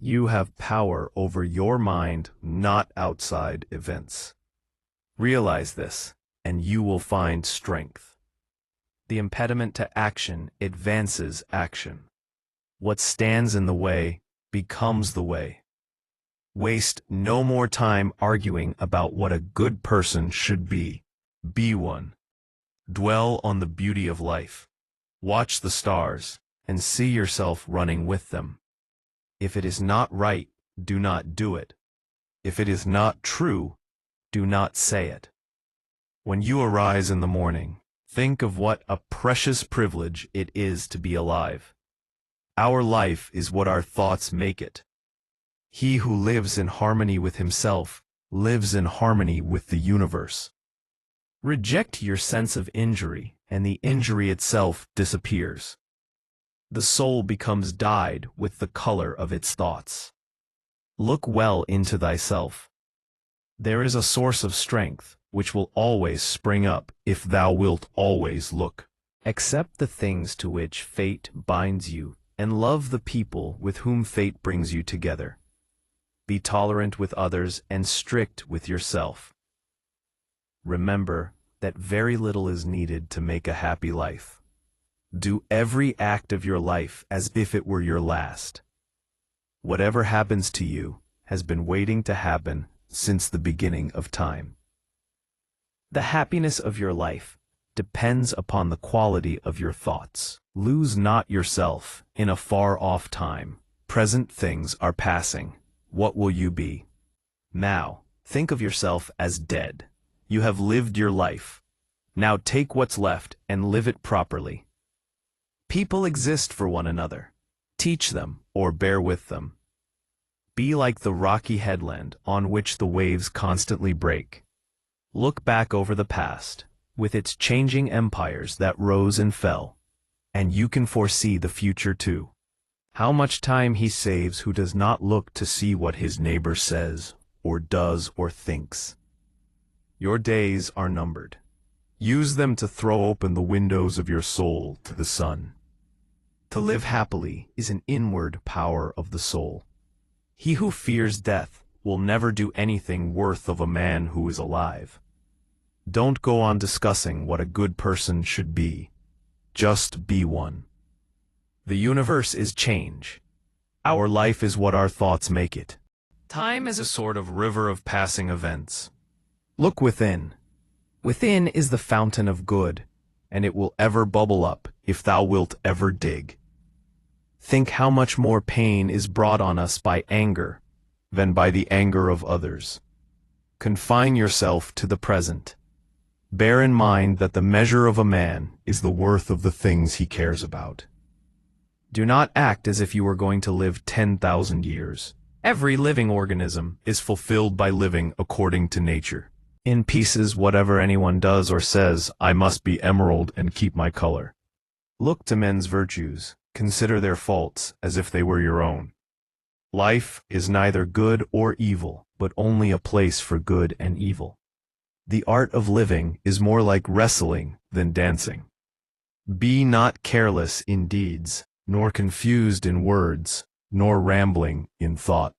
You have power over your mind, not outside events. Realize this, and you will find strength. The impediment to action advances action. What stands in the way becomes the way. Waste no more time arguing about what a good person should be. Be one. Dwell on the beauty of life. Watch the stars, and see yourself running with them. If it is not right, do not do it. If it is not true, do not say it. When you arise in the morning, think of what a precious privilege it is to be alive. Our life is what our thoughts make it. He who lives in harmony with himself lives in harmony with the universe. Reject your sense of injury, and the injury itself disappears. The soul becomes dyed with the color of its thoughts. Look well into thyself. There is a source of strength which will always spring up if thou wilt always look. Accept the things to which fate binds you, and love the people with whom fate brings you together. Be tolerant with others and strict with yourself. Remember that very little is needed to make a happy life. Do every act of your life as if it were your last. Whatever happens to you has been waiting to happen since the beginning of time. The happiness of your life depends upon the quality of your thoughts. Lose not yourself in a far-off time. Present things are passing. What will you be? Now, think of yourself as dead. You have lived your life. Now take what's left and live it properly. People exist for one another. Teach them or bear with them. Be like the rocky headland on which the waves constantly break. Look back over the past, with its changing empires that rose and fell, and you can foresee the future too. How much time he saves who does not look to see what his neighbor says, or does, or thinks. Your days are numbered. Use them to throw open the windows of your soul to the sun. To live happily is an inward power of the soul. He who fears death will never do anything worth of a man who is alive. Don't go on discussing what a good person should be. Just be one. The universe is change. Our life is what our thoughts make it. Time is a sort of river of passing events. Look within. Within is the fountain of good, and it will ever bubble up if thou wilt ever dig. Think how much more pain is brought on us by anger than by the anger of others. Confine yourself to the present. Bear in mind that the measure of a man is the worth of the things he cares about. Do not act as if you were going to live 10,000 years. Every living organism is fulfilled by living according to nature. In pieces, whatever anyone does or says, I must be emerald and keep my color. Look to men's virtues, consider their faults as if they were your own. Life is neither good or evil, but only a place for good and evil. The art of living is more like wrestling than dancing. Be not careless in deeds, nor confused in words, nor rambling in thought.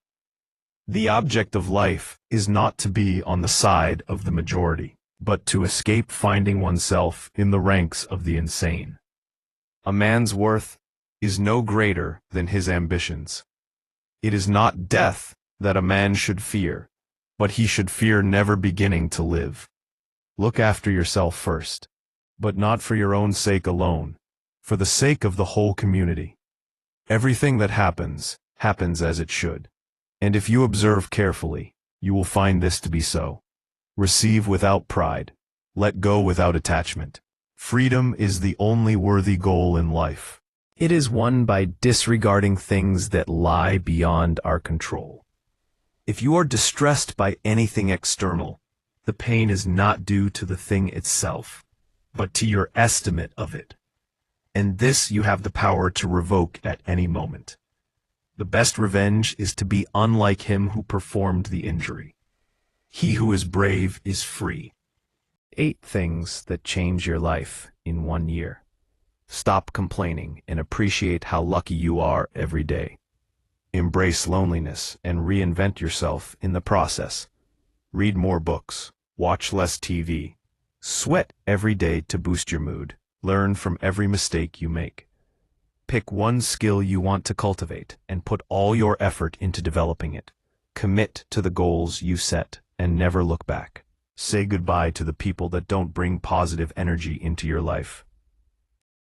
The object of life is not to be on the side of the majority, but to escape finding oneself in the ranks of the insane. A man's worth is no greater than his ambitions. It is not death that a man should fear, but he should fear never beginning to live. Look after yourself first, but not for your own sake alone, for the sake of the whole community. Everything that happens, happens as it should. And if you observe carefully, you will find this to be so. Receive without pride. Let go without attachment. Freedom is the only worthy goal in life. It is won by disregarding things that lie beyond our control. If you are distressed by anything external, the pain is not due to the thing itself, but to your estimate of it. And this you have the power to revoke at any moment. The best revenge is to be unlike him who performed the injury. He who is brave is free. 8 things that change your life in 1 year. Stop complaining and appreciate how lucky you are every day. Embrace loneliness and reinvent yourself in the process. Read more books, watch less TV, sweat every day to boost your mood, learn from every mistake you make. Pick one skill you want to cultivate and put all your effort into developing it. Commit to the goals you set and never look back. Say goodbye to the people that don't bring positive energy into your life.